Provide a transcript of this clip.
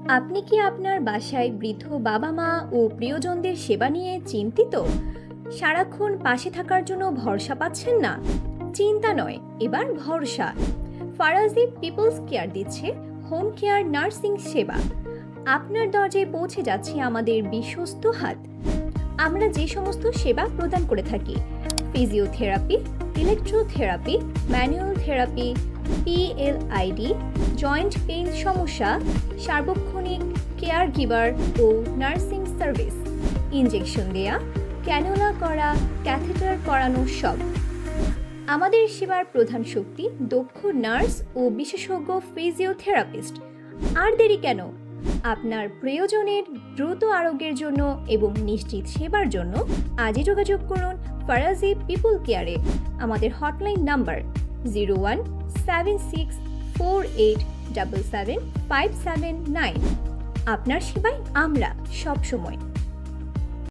আপনি কি আপনার বাসায় বৃদ্ধ বাবা-মা ও প্রিয়জনদের সেবা নিয়ে চিন্তিত? সারাক্ষণ পাশে থাকার জন্য ভরসা পাচ্ছেন না? চিন্তা নয়, এবার ভরসা। ফারাজি পিপলস কেয়ার দিচ্ছে হোম কেয়ার নার্সিং সেবা। আপনার দরজায় পৌঁছে যাচ্ছে আমাদের বিশ্বস্ত হাত। আমরা যে সমস্ত সেবা প্রদান করে থাকি: physiotherapy, electrotherapy, manual therapy, PLID, joint pain সমস্যা, সার্বক্ষণিক কেয়ার গিভার ও নার্সিং সার্ভিস, ইনজেকশন দেয়া, ক্যানুলা করা, ক্যাথেটার করানো সব। আমাদের সেবার প্রধান শক্তি দক্ষ নার্স ও বিশেষজ্ঞ ফিজিওথেরাপিস্ট। আর দেরি কেন? আপনার প্রয়োজনের দ্রুত আরোগ্যের জন্য এবং নিশ্চিত সেবার জন্য আজই যোগাযোগ করুন ফারাজি পিপল কেয়ারে। আমাদের হটলাইন নাম্বার 017648777579। আপনার সেবায় আমরা সব সময়।